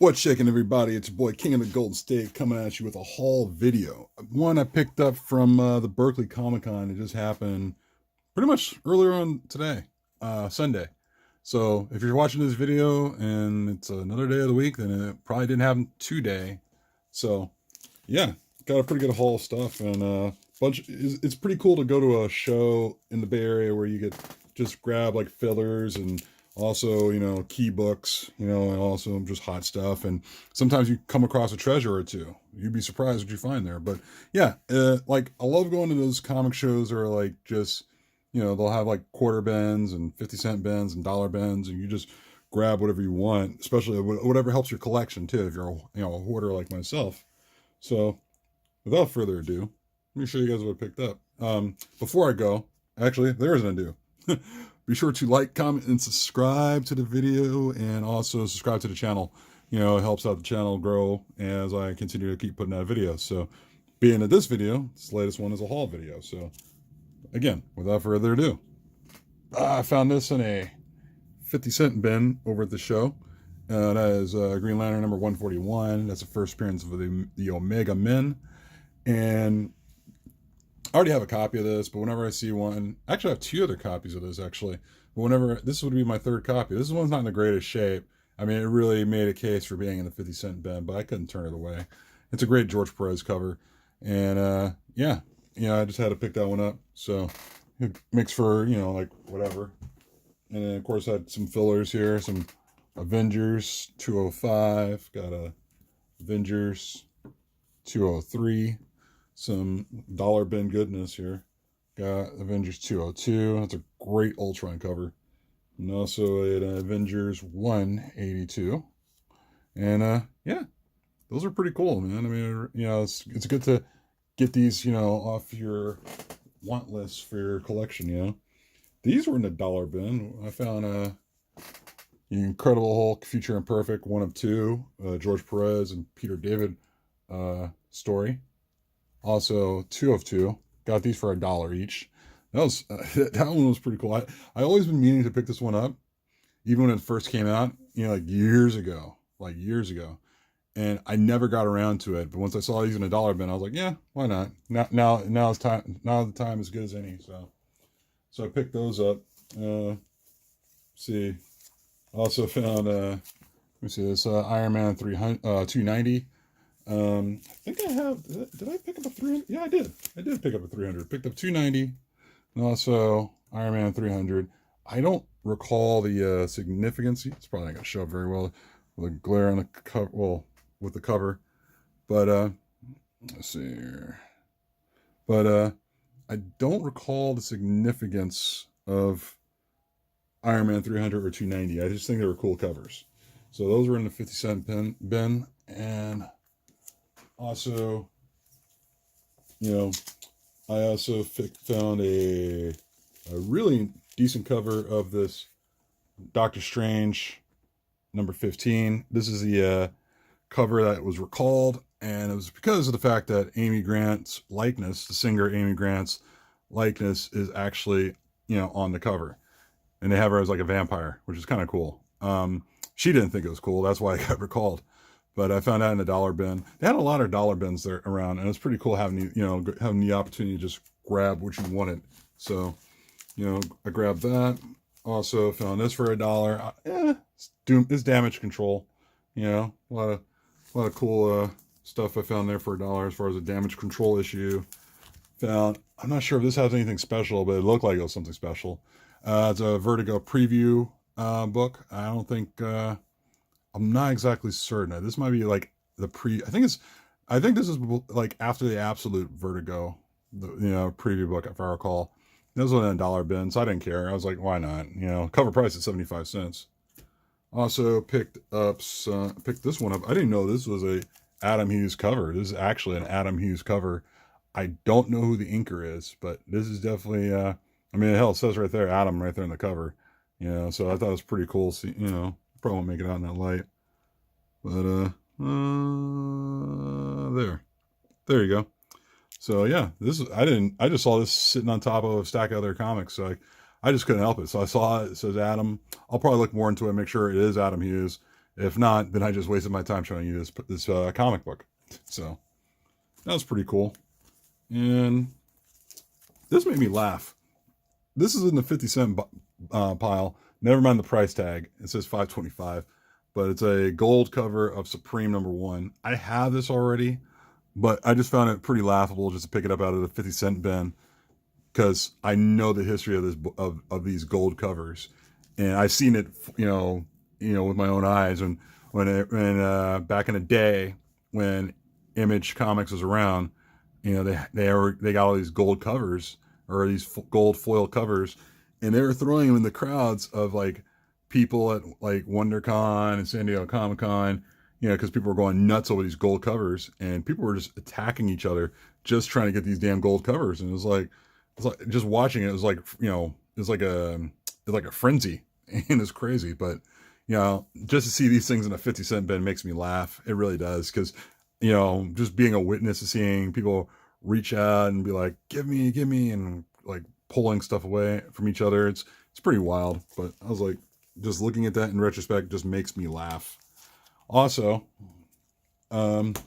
What's shaking, everybody? It's your boy King of the Golden State coming at you with a haul video. One I picked up from the Berkeley Comic Con. It just happened pretty much earlier on today, Sunday. So if you're watching this video and it's another day of the week, then it probably didn't happen today. So yeah, got a pretty good haul of stuff, and it's pretty cool to go to a show in the Bay Area where you get just grab like fillers and also, key books, and also just hot stuff. And sometimes you come across a treasure or two. You'd be surprised what you find there. But yeah, like I love going to those comic shows or like just, they'll have like quarter bins and 50-cent bins and dollar bins, and you just grab whatever you want, especially whatever helps your collection too, if you're a hoarder like myself. So without further ado, let me show you guys what I picked up. Before I go, actually, there is an ado. Be sure to like, comment, and subscribe to the video, and also subscribe to the channel. It helps out the channel grow as I continue to keep putting out videos. So being that this latest one is a haul video. So again, without further ado, I found this in a 50-cent bin over at the show. That is Green Lantern number 141. That's the first appearance of the Omega Men. And I already have a copy of this, but whenever I see one, actually I have two other copies of this actually, but this would be my third copy. This one's not in the greatest shape. I mean, it really made a case for being in the 50-cent bin, but I couldn't turn it away. It's a great George Perez cover. And yeah, I just had to pick that one up. So it makes for, like whatever. And then of course I had some fillers here, some Avengers 205, got a Avengers 203. Some dollar bin goodness here. Got Avengers 202. That's a great Ultron cover. And also an Avengers 182. And yeah, those are pretty cool, man. I mean, it's good to get these, off your want list for your collection, These were in the dollar bin. I found the Incredible Hulk Future Imperfect 1 of 2, George Perez and Peter David story. Also 2 of 2. Got these for $1 each. That one was pretty cool. I always been meaning to pick this one up, even when it first came out, like years ago. And I never got around to it. But once I saw these in a dollar bin, I was like, yeah, why not? Now it's time. Now the time is good as any. So I picked those up. See, also found let me see this Iron Man 290. I think I have, did I pick up a 300? Yeah, I did pick up a 300. Picked up 290 and also Iron Man 300. I don't recall the significance. It's probably not going to show up very well with the glare on the cover, well, with the cover. But let's see here. But I don't recall the significance of Iron Man 300 or 290. I just think they were cool covers. So those were in the 50-cent bin. And also, I also found a really decent cover of this Doctor Strange number 15. This is the cover that was recalled, and it was because of the fact that Amy Grant's likeness, the singer Amy Grant's likeness, is actually, on the cover. And they have her as like a vampire, which is kind of cool. She didn't think it was cool. That's why it got recalled. But I found out in the dollar bin. They had a lot of dollar bins there around, and it's pretty cool having the opportunity to just grab what you wanted. So, I grabbed that. Also found this for $1. It's damage control. A lot of cool stuff I found there for $1 as far as a damage control issue. I'm not sure if this has anything special, but it looked like it was something special. It's a Vertigo preview book. I don't think. I'm not exactly certain. This might be like the I think this is like after the Absolute Vertigo, preview book, if I recall. This was in a dollar bin, so I didn't care. I was like, why not? Cover price is 75 cents. Also picked this one up. I didn't know this was a Adam Hughes cover. This is actually an Adam Hughes cover. I don't know who the inker is, but this is definitely, hell, it says right there, Adam, right there in the cover. So I thought it was pretty cool. See, probably won't make it out in that light, but there you go. So yeah, I just saw this sitting on top of a stack of other comics, so I just couldn't help it. So I saw it says Adam. I'll probably look more into it, make sure it is Adam Hughes, If not, then I just wasted my time trying to use this comic book. So that was pretty cool. And this made me laugh. This is in the 50-cent pile. Never mind the price tag. It says $5.25, but it's a gold cover of Supreme #1. I have this already, but I just found it pretty laughable just to pick it up out of the 50-cent bin because I know the history of this of these gold covers, and I've seen it, with my own eyes. And when back in the day when Image Comics was around, they got all these gold covers or these gold foil covers, and they were throwing them in the crowds of like people at like WonderCon and San Diego Comic Con, because people were going nuts over these gold covers, and people were just attacking each other just trying to get these damn gold covers. And it's like just watching it was like, it's like a frenzy, and it's crazy. But just to see these things in a 50-cent bin makes me laugh. It really does, because just being a witness to seeing people reach out and be like, give me, and like pulling stuff away from each other. It's pretty wild. But I was like, just looking at that in retrospect just makes me laugh. Also, let's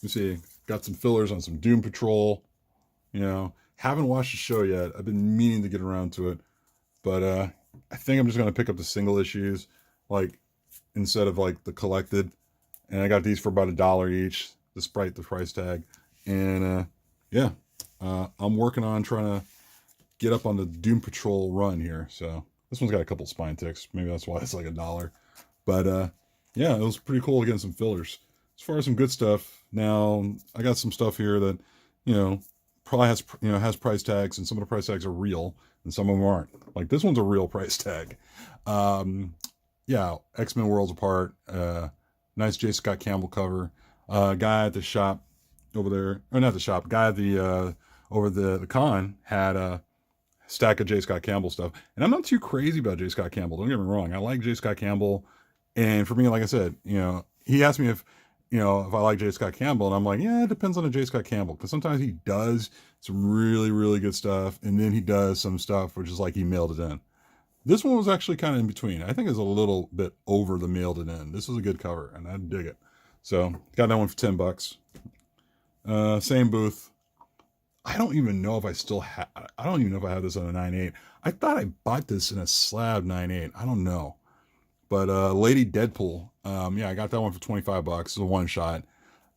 see, got some fillers on some Doom Patrol. Haven't watched the show yet. I've been meaning to get around to it, but I think I'm just gonna pick up the single issues, like instead of like the collected. And I got these for about $1 each, despite the price tag. And I'm working on trying to get up on the Doom Patrol run here. So this one's got a couple spine ticks. Maybe that's why it's like $1. But it was pretty cool getting some fillers. As far as some good stuff, now I got some stuff here that probably has price tags, and some of the price tags are real, and some of them aren't. Like this one's a real price tag. X-Men Worlds Apart. Nice J. Scott Campbell cover. Guy at the shop over there, or not the shop, guy at the over the con had a stack of J. Scott Campbell stuff. And I'm not too crazy about J. Scott Campbell. Don't get me wrong. I like J. Scott Campbell. And for me, like I said, he asked me if I like J. Scott Campbell, and I'm like, yeah, it depends on the J. Scott Campbell, because sometimes he does some really, really good stuff, and then he does some stuff which is like he mailed it in. This one was actually kind of in between. I think it's a little bit over the mailed it in. This was a good cover, and I dig it. So got that one for $10. Same booth. I don't even know if I still have. I don't even know if I have this on a 9.8. I thought I bought this in a slab 9.8. I don't know. But Lady Deadpool. I got that one for $25. It's a one shot.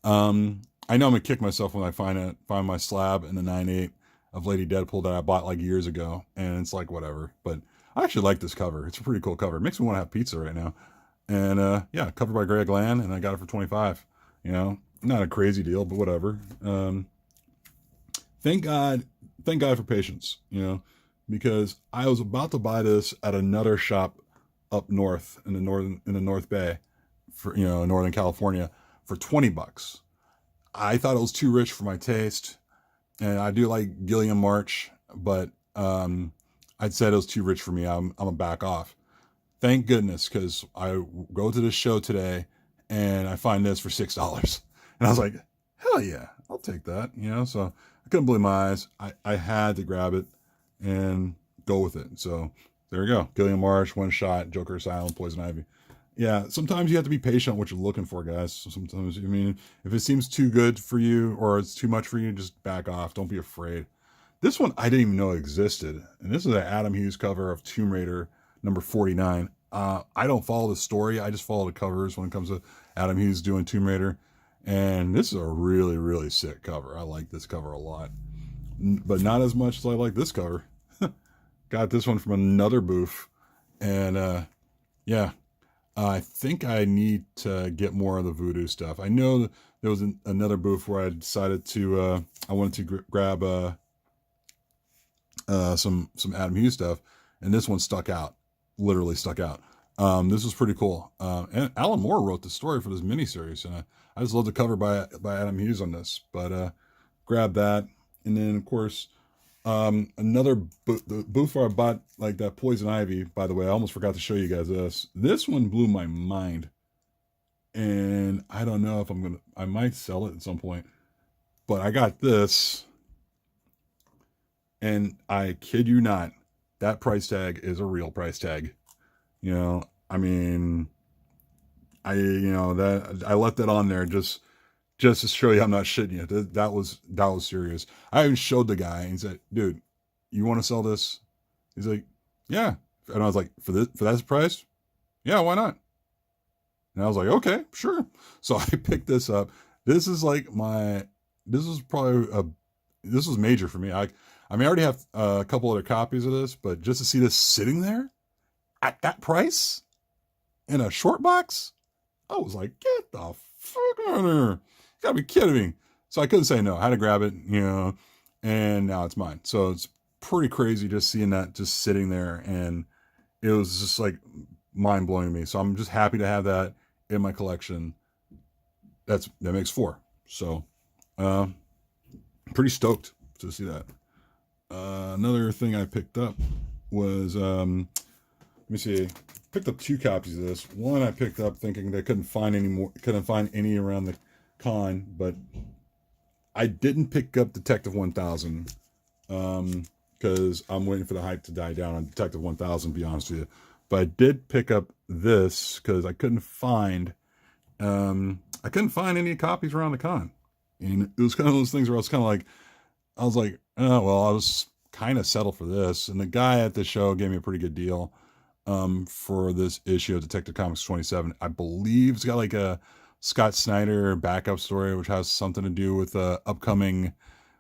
I know I'm gonna kick myself when I find my slab in the 9.8 of Lady Deadpool that I bought like years ago, and it's like whatever. But I actually like this cover. It's a pretty cool cover. It makes me want to have pizza right now. And covered by Greg Land, and I got it for $25. Not a crazy deal, but whatever. Thank God for patience. Because I was about to buy this at another shop up north in the North Bay, for Northern California, for $20. I thought it was too rich for my taste, and I do like Gillian Marsh, but I'd said it was too rich for me. I'm gonna back off. Thank goodness, because I go to this show today and I find this for $6, and I was like, hell yeah, I'll take that. So I couldn't believe my eyes. I had to grab it and go with it. So there we go. Gillian Marsh, one shot, Joker Asylum, Poison Ivy. Yeah, sometimes you have to be patient on what you're looking for, guys. Sometimes, if it seems too good for you or it's too much for you, just back off. Don't be afraid. This one I didn't even know existed. And this is an Adam Hughes cover of Tomb Raider number 49. I don't follow the story. I just follow the covers when it comes to Adam Hughes doing Tomb Raider. And this is a really, really sick cover. I like this cover a lot. But not as much as I like this cover. Got this one from another booth. And I think I need to get more of the voodoo stuff. I know there was another booth where I decided to, I wanted to grab some Adam Hughes stuff, and this one stuck out, literally stuck out. This was pretty cool. And Alan Moore wrote the story for this miniseries, and I just love the cover by Adam Hughes on this. But grab that, and then of course another the booth where I bought like that Poison Ivy. By the way, I almost forgot to show you guys this. This one blew my mind, and I don't know if I might sell it at some point. But I got this, and I kid you not, that price tag is a real price tag. that I left that on there just to show you I'm not shitting you. That was serious. I even showed the guy and he said, dude, you want to sell this? He's like, yeah. And I was like, for that price? Yeah, why not? And I was like, okay, sure. So I picked this up. This is like this is probably this was major for me. I mean, I already have a couple other copies of this, but just to see this sitting there at that price in a short box, I was like, get the fuck out of here. You gotta be kidding me. So I couldn't say no. I had to grab it, and now it's mine. So it's pretty crazy just seeing that just sitting there, and it was just like mind blowing to me. So I'm just happy to have that in my collection. That makes 4. So pretty stoked to see that. Another thing I picked up was let me see. Picked up 2 copies of this. One I picked up thinking they couldn't find any around the con, but I didn't pick up Detective 1000 because I'm waiting for the hype to die down on Detective 1000, to be honest with you. But I did pick up this because I couldn't find any copies around the con. And it was kind of those things where I was like, oh, well, I was kind of settled for this. And the guy at the show gave me a pretty good deal for this issue of Detective Comics 27. I believe it's got like a Scott Snyder backup story, which has something to do with upcoming,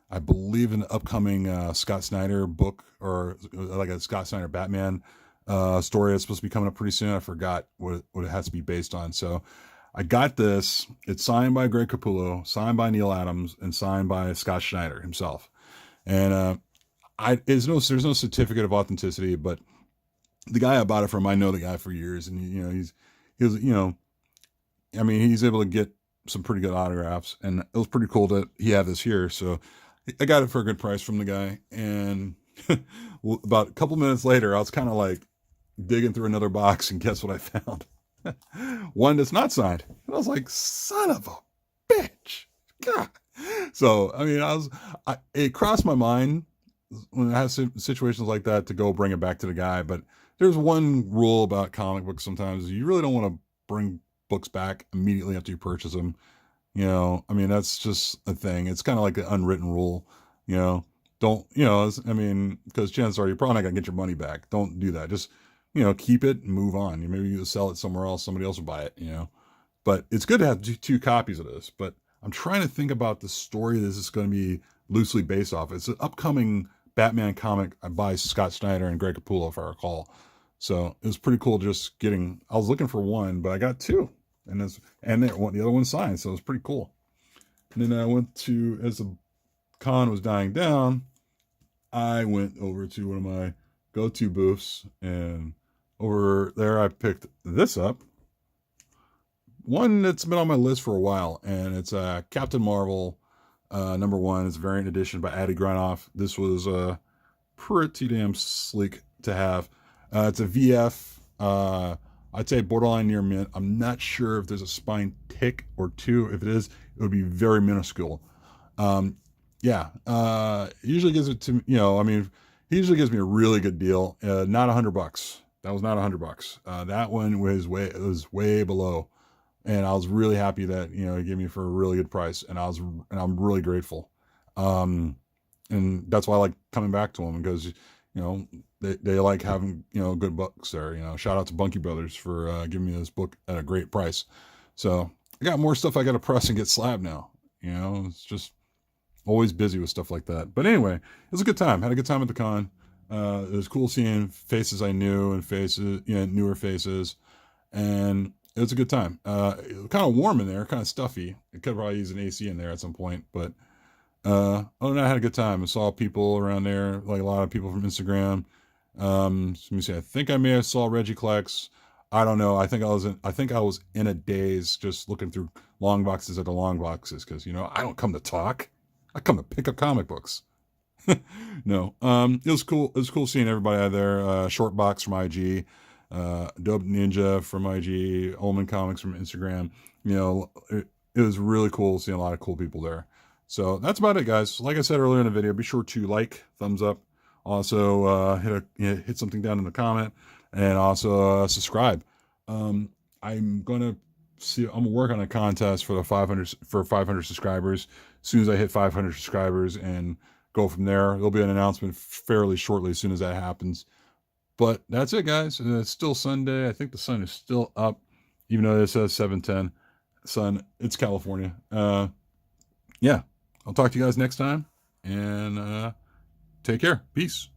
I believe in the upcoming Scott Snyder book, or like a Scott Snyder Batman story that's supposed to be coming up pretty soon. I forgot what it has to be based on. So I got this. It's signed by Greg Capullo, signed by Neil Adams, and signed by Scott Snyder himself. And there's no certificate of authenticity, but the guy I bought it from, I know the guy for years, and he's able to get some pretty good autographs, and it was pretty cool that he had this here. So I got it for a good price from the guy, and about a couple minutes later, I was kind of like digging through another box, and guess what I found? One that's not signed. And I was like, son of a bitch. God. So, I mean, it crossed my mind when I have situations like that to go bring it back to the guy. But there's one rule about comic books sometimes. You really don't want to bring books back immediately after you purchase them. I mean, that's just a thing. It's kind of like an unwritten rule, don't, because chances are you're probably not going to get your money back. Don't do that. Just, keep it and move on. Maybe you sell it somewhere else. Somebody else will buy it, but it's good to have 2 copies of this. But I'm trying to think about the story this is going to be loosely based off. It's an upcoming Batman comic by Scott Snyder and Greg Capullo, if I recall. So it was pretty cool just getting, I was looking for one, but I got 2. And the other one signed, so it was pretty cool. And then I went to, as the con was dying down, I went over to one of my go-to booths, and over there I picked this up. One that's been on my list for a while, and it's Captain Marvel #1. It's a variant edition by Adi Granoff. This was pretty damn sleek to have. It's a VF. I'd say borderline near mint. I'm not sure if there's a spine tick or 2. If it is, it would be very minuscule. Usually gives it to me, he usually gives me a really good deal. Not $100. That was not $100. That one was way below. And I was really happy that, he gave me for a really good price. And I'm really grateful. And that's why I like coming back to them, because, they like having, good books there. Shout out to Bunky Brothers for giving me this book at a great price. So I got more stuff I got to press and get slabbed now. It's just always busy with stuff like that. But anyway, it was a good time. Had a good time at the con. It was cool seeing faces I knew and newer faces. And it was a good time. It was kind of warm in there, kind of stuffy. It could probably use an AC in there at some point. But other than that, I had a good time. I saw people around there, like a lot of people from Instagram. Let me see. I think I may have saw Reggie Klex. I don't know. I think I was in a daze just looking through long boxes at the long boxes, because I don't come to talk. I come to pick up comic books. No. It was cool. It was cool seeing everybody out there. Short Box from IG, Dope Ninja from IG, Ullman Comics from Instagram. It was really cool seeing a lot of cool people there. So that's about it, guys. Like I said earlier in the video, be sure to like, thumbs up. Also, hit something down in the comment, and also subscribe. I'm going to see. I'm gonna work on a contest for the 500 subscribers. As soon as I hit 500 subscribers and go from there, there'll be an announcement fairly shortly as soon as that happens. But that's it, guys. It's still Sunday. I think the sun is still up, even though it says 7:10. Sun. It's California. Yeah. I'll talk to you guys next time, and take care. Peace.